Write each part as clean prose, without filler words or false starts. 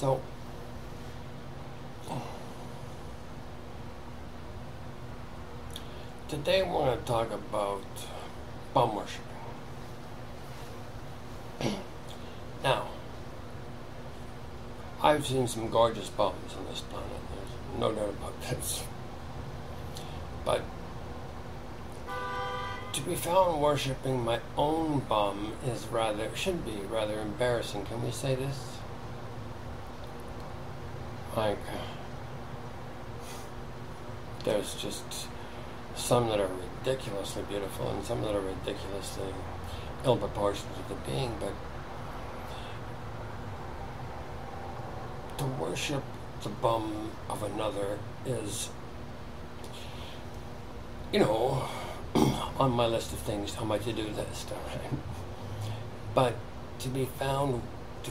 So, today I want to talk about bum worshiping. Now, I've seen some gorgeous bums on this planet. There's no doubt about this. But to be found worshiping my own bum is should be rather embarrassing. Can we say this? Like, there's just some that are ridiculously beautiful and some that are ridiculously ill proportioned to the being, but to worship the bum of another is, on my list of things, on my to-do list, alright? But to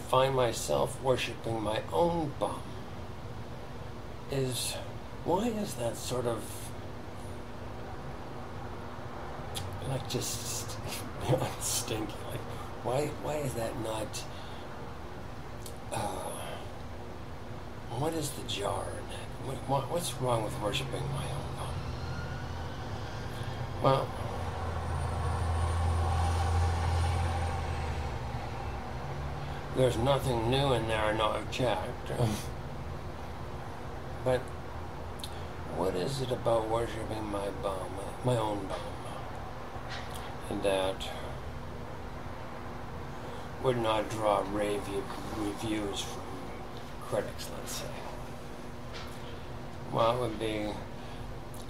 find myself worshiping my own bum why is that sort of, like, just stinky? Like, why is that not, what is the jar in that? What's wrong with worshiping my own bum? Well, there's nothing new in there I know I've checked. But what is it about worshiping my own bum, that would not draw rave reviews from critics, let's say? Well, it would be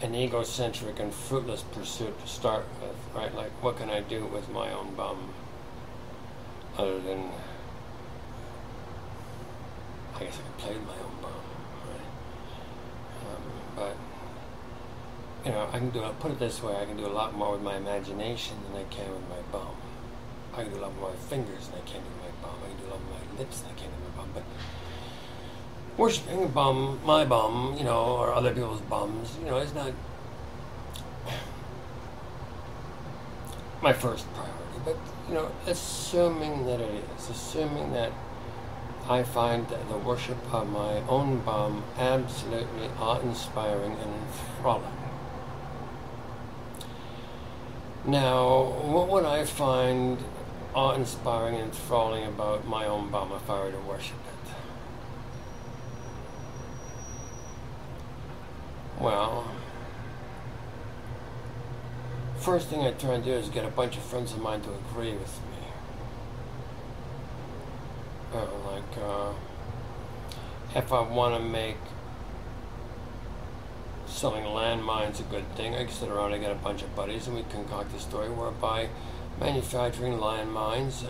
an egocentric and fruitless pursuit to start with, right? Like, what can I do with my own bum other than, I guess I could play with my own bum, right? But, I can put it this way, I can do a lot more with my imagination than I can with my bum. I can do a lot more with my fingers than I can with my bum. I can do a lot more with my lips than I can with my bum. But worshiping my bum, or other people's bums, is not my first priority. But, assuming that it is, assuming that I find the worship of my own bum absolutely awe-inspiring and enthralling. Now, what would I find awe-inspiring and enthralling about my own bum if I were to worship it? Well, first thing I try to do is get a bunch of friends of mine to agree with me. If I want to make selling landmines a good thing, I can sit around and get a bunch of buddies and we concoct a story whereby manufacturing landmines,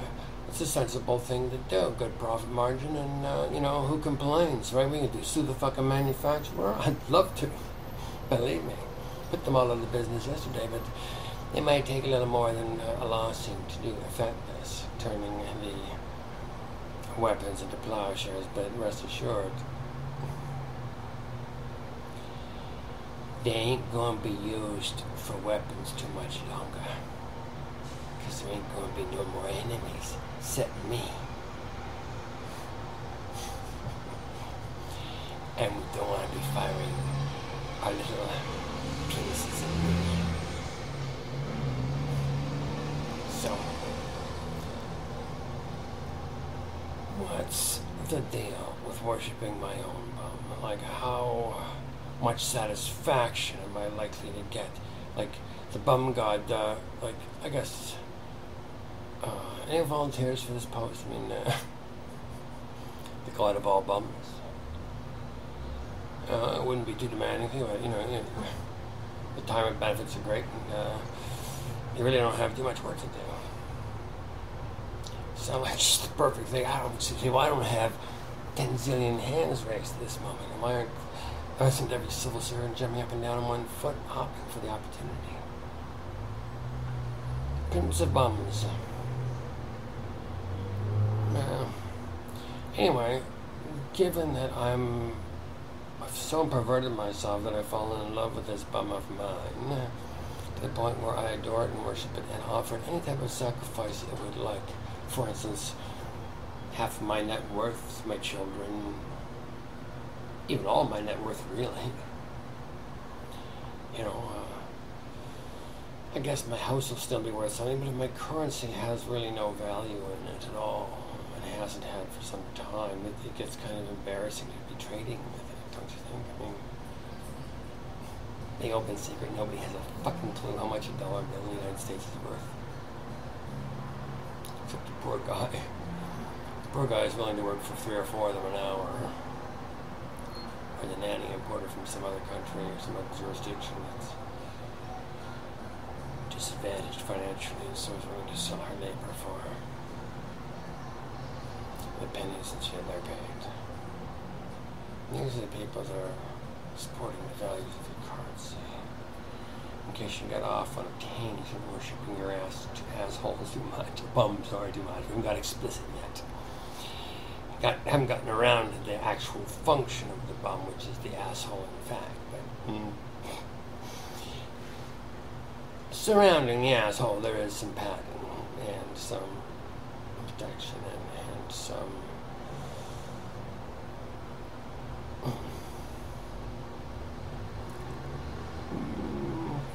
it's a sensible thing to do, good profit margin, and who complains, right? We can sue the fucking manufacturer. I'd love to, believe me. Put them all out of the business yesterday, but it might take a little more than a lawsuit to affect this, turning the weapons into plowshares, but rest assured, they ain't going to be used for weapons too much longer, because there ain't going to be no more enemies except me. And we don't want to be firing our little penises at me. So, what's the deal with worshiping my own bum? Like, how much satisfaction am I likely to get? Like, the bum god, I guess, any volunteers for this post? I mean, the god of all bums. It wouldn't be too demanding, but, the retirement benefits are great, and you really don't have too much work to do. So, like, just the perfect thing. I don't have 10 zillion hands raised at this moment. I listened to every civil servant jumping up and down on one foot, hopping for the opportunity. Prince of bums. Anyway, given that I've so perverted myself that I've fallen in love with this bum of mine, to the point where I adore it and worship it and offer it any type of sacrifice it would like. For instance, half of my net worth, my children, even all of my net worth, really. You know, I guess my house will still be worth something, but if my currency has really no value in it at all, and it hasn't had for some time, it gets kind of embarrassing to be trading with it, don't you think? I mean, the open secret, nobody has a fucking clue how much a dollar bill in the United States is worth. Except the poor guy. The poor guy is willing to work for 3 or 4 of them an hour. Or the nanny importer from some other country or some other jurisdiction that's disadvantaged financially, and so is willing to sell her labor for the pennies that they're paid. These are the people that are supporting the values of your currency. In case you got off on a tangent worshipping your assholes too much, bums too much. We haven't got explicit yet. Haven't gotten around to the actual function of the bum, which is the asshole in fact. But surrounding the asshole, there is some padding and some protection and some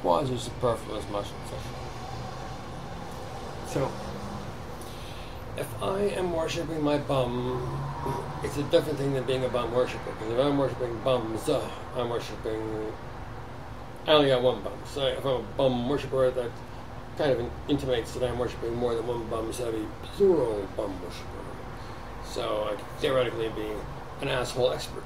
quasi-superfluous muscle fishing. So, if I am worshipping my bum, it's a different thing than being a bum worshipper. Because if I'm worshipping bums, I'm worshipping. I only got one bum. So if I'm a bum worshipper, that kind of intimates that I'm worshipping more than one bum, so I'd be plural bum worshipper. So I could theoretically be an asshole expert.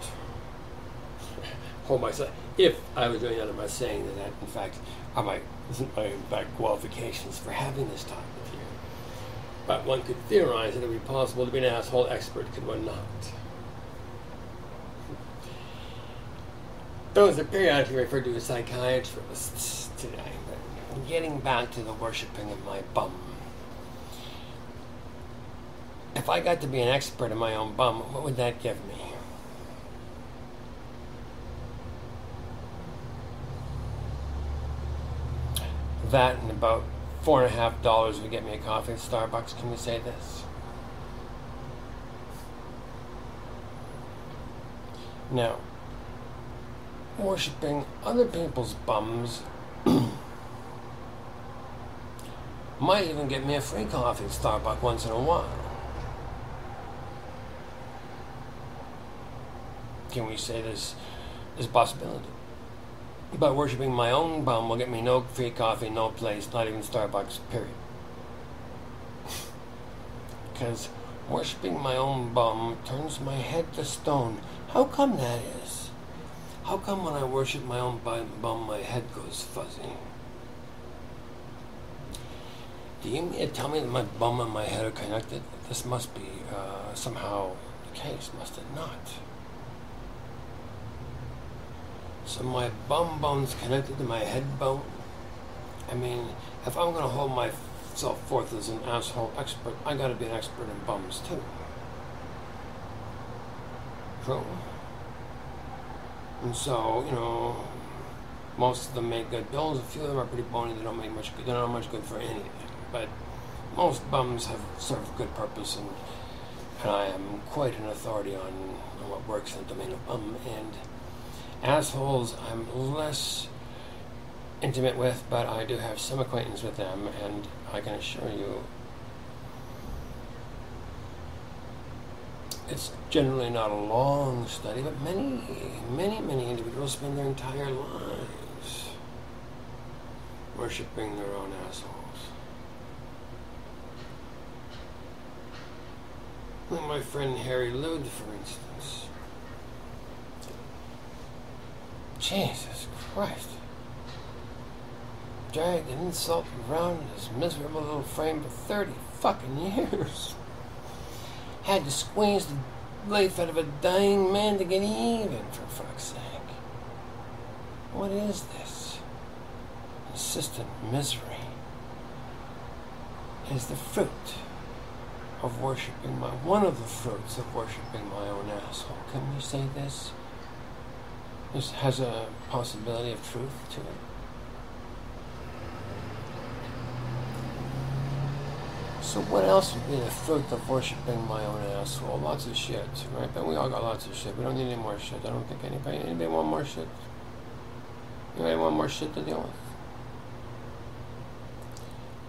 Hold myself. If I was doing that, I'm not saying that in fact are my qualifications for having this talk with you. But one could theorize that it would be possible to be an asshole expert, could one not? Those are periodically referred to as psychiatrists today, but getting back to the worshipping of my bum. If I got to be an expert in my own bum, what would that give me? That and about $4.50 would get me a coffee at Starbucks. Can we say this? Now, worshipping other people's bums might even get me a free coffee at Starbucks once in a while. Can we say this is a possibility? But worshipping my own bum will get me no free coffee, no place, not even Starbucks, period. Because worshipping my own bum turns my head to stone. How come that is? How come when I worship my own bum, my head goes fuzzy? Do you mean to tell me that my bum and my head are connected? This must be somehow the case, must it not? So my bum bone's connected to my head bone? I mean, if I'm going to hold myself forth as an asshole expert, I got to be an expert in bums too. True. And so, you know, most of them make good bills. A few of them are pretty bony. They don't make much good. They're not much good for anything. But most bums have served good purpose, and I am quite an authority on what works in the domain of bum. And assholes, I'm less intimate with, but I do have some acquaintance with them, and I can assure you it's generally not a long study, but many individuals spend their entire lives worshipping their own assholes. Like my friend Harry Lude, for instance. Jesus Christ. Dragged an insult around his miserable little frame for 30 fucking years. Had to squeeze the life out of a dying man to get even, for fuck's sake. What is this? Insistent misery is the fruit of worshipping one of the fruits of worshipping my own asshole. Can we say this? This has a possibility of truth to it. So what else would be the fruit of worshiping my own asshole? Lots of shit, right? But we all got lots of shit. We don't need any more shit. I don't think anybody want more shit? Anybody want more shit to deal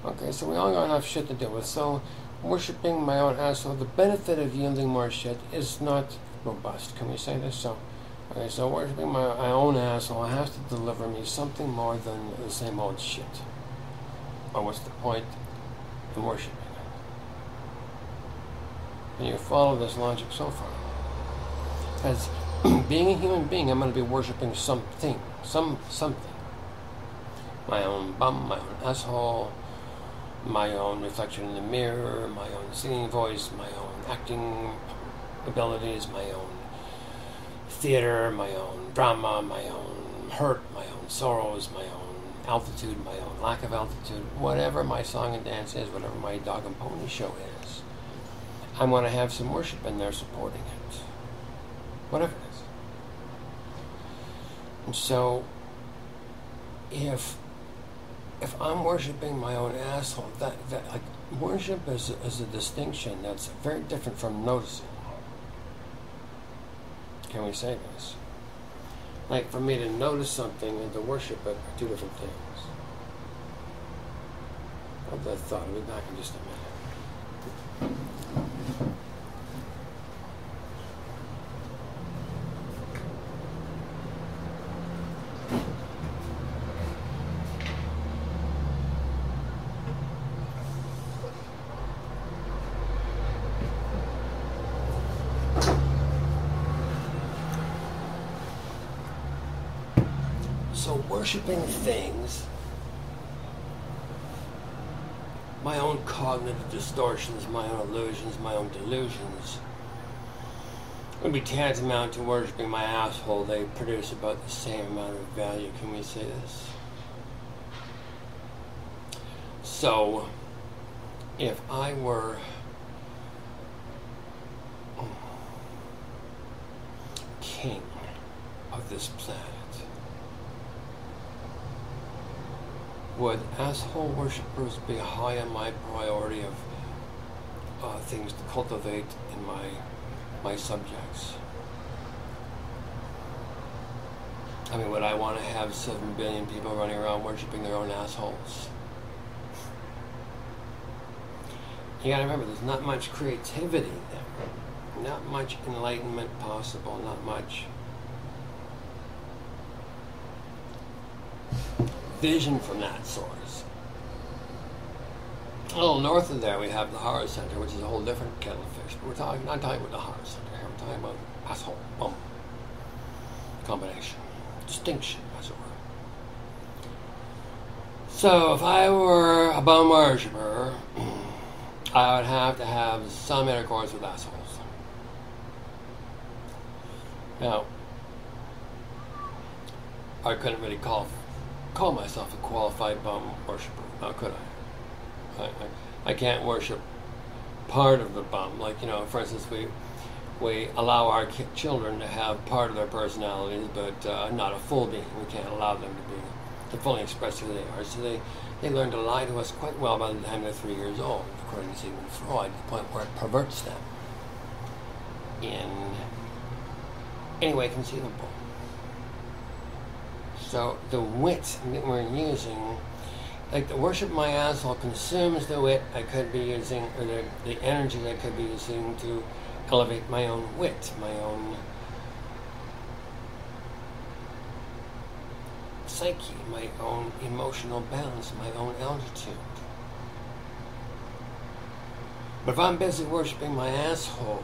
with? Okay, so we all got enough shit to deal with. So worshiping my own asshole, the benefit of yielding more shit is not robust. Can we say this? So worshiping my own asshole has to deliver me something more than the same old shit. Or what's the point in worshiping? And you follow this logic so far. As being a human being, I'm going to be worshiping something. Something. My own bum, my own asshole, my own reflection in the mirror, my own singing voice, my own acting abilities, my own theater, my own drama, my own hurt, my own sorrows, my own altitude, my own lack of altitude, whatever my song and dance is, whatever my dog and pony show is. I'm going to have some worship in there supporting it. Whatever it is. And so, if I'm worshiping my own asshole, that like worship is a distinction that's very different from noticing. Can we say this? Like for me to notice something and to worship it are two different things. Hold that thought. I'll be back in just a minute. So worshiping things, my own cognitive distortions, my own illusions, my own delusions, would be tantamount to worshiping my asshole. They produce about the same amount of value. Can we say this? So, if I were king of this planet, would asshole worshippers be high on my priority of things to cultivate in my subjects? I mean, would I want to have 7 billion people running around worshiping their own assholes? You gotta remember, there's not much creativity there. Not much enlightenment possible, not much vision from that source. A little north of there we have the Horror Center, which is a whole different kettle of fish. But we're not talking about the Horror Center here, we're talking about asshole, bum combination. Distinction, as it were. So if I were a bum worshipper, I would have to have some intercourse with assholes. Now, I couldn't really call myself a qualified bum worshiper. Now, could I? I can't worship part of the bum. Like, you know, for instance, we allow our children to have part of their personalities, but not a full being. We can't allow them to fully express who they are. So they learn to lie to us quite well by the time they're 3 years old, according to Sigmund Freud, to the point where it perverts them in any way conceivable. So the wit that we're using, like the worship my asshole consumes the wit I could be using, or the energy I could be using to elevate my own wit, my own psyche, my own emotional balance, my own altitude. But if I'm busy worshiping my asshole,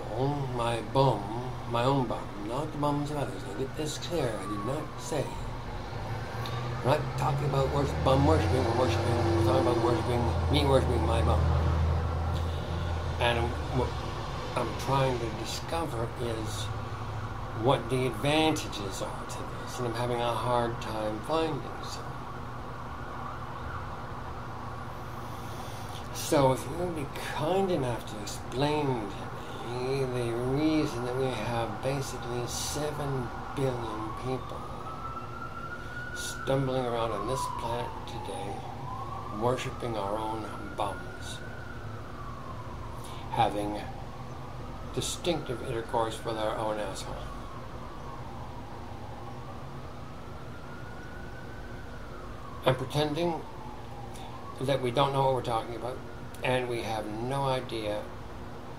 my bum, my own bum, not the bums of others, now get this clear, I did not say. We're not talking about bum worshiping, we're talking about me worshiping my bum. And what I'm trying to discover is what the advantages are to this, and I'm having a hard time finding some. So if you would be kind enough to explain to me the reason that we have basically 7 billion people stumbling around on this planet today, worshipping our own bums. having distinctive intercourse with our own asshole. And pretending that we don't know what we're talking about, and we have no idea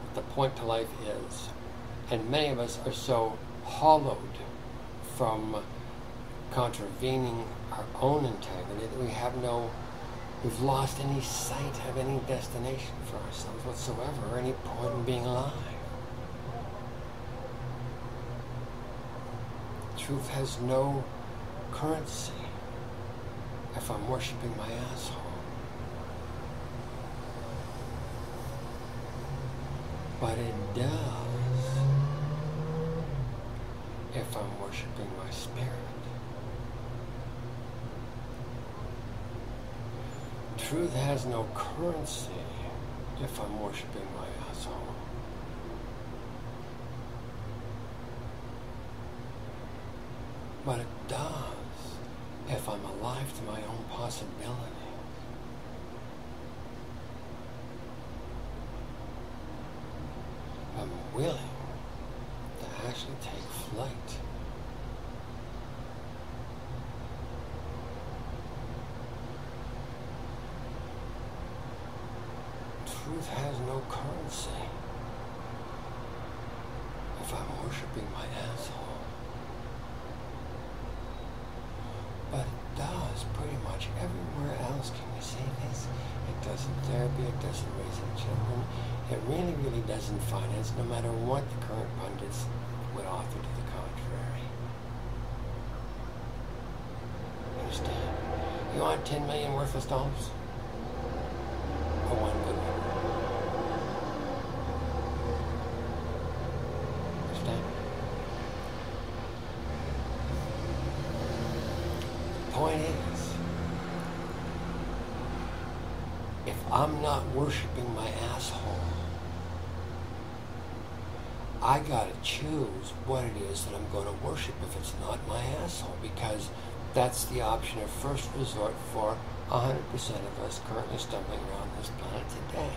what the point to life is. And many of us are so hollowed from contravening our own integrity that we've lost any sight of any destination for ourselves whatsoever, or any point in being alive. Truth has no currency if I'm worshiping my asshole. But it does if I'm worshiping my spirit. Truth has no currency if I'm worshiping my asshole. But it does if I'm alive to my own possibility. I'm willing to actually take flight. Truth has no currency if I'm worshiping my asshole. But it does pretty much everywhere else. Can we say this? It does in therapy, it does in raising children. It really, really does in finance, no matter what the current pundits would offer to the contrary. Understand? You want 10 million worthless dollars? Or one good one? Understand? The point is, if I'm not worshiping my asshole, I gotta choose what it is that I'm going to worship if it's not my asshole, because that's the option of first resort for 100% of us currently stumbling around this planet today,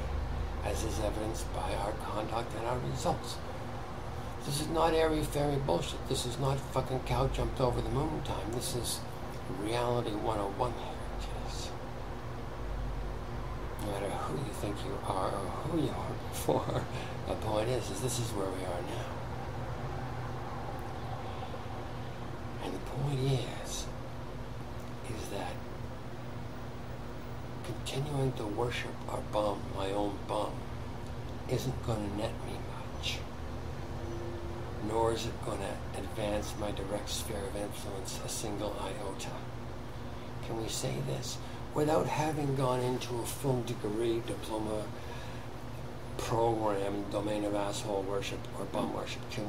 as is evidenced by our conduct and our results. This is not airy-fairy bullshit. This is not fucking cow jumped over the moon time. This is reality 101 here, kids. No matter who you think you are or who you are before, the point is this is where we are now. And the point is that continuing to worship our bum, my own bum, isn't going to net me much. Nor is it going to advance my direct sphere of influence a single iota. Can we say this? Without having gone into a full degree diploma program, domain of asshole worship or bum worship, can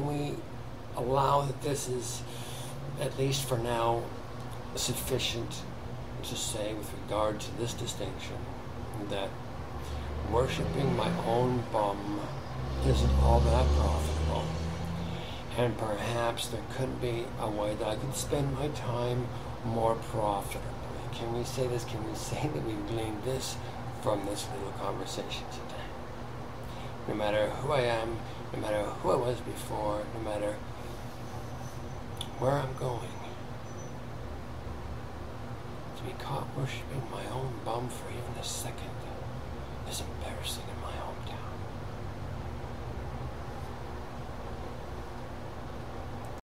we allow that this is, at least for now, sufficient to say with regard to this distinction that worshiping my own bum isn't all that profitable, and perhaps there could be a way that I could spend my time more profitably. Can we say this? Can we say that we've gleaned this from this little conversation today? No matter who I am, no matter who I was before, no matter where I'm going, to be caught worshiping my own bum for even a second is embarrassing in my hometown.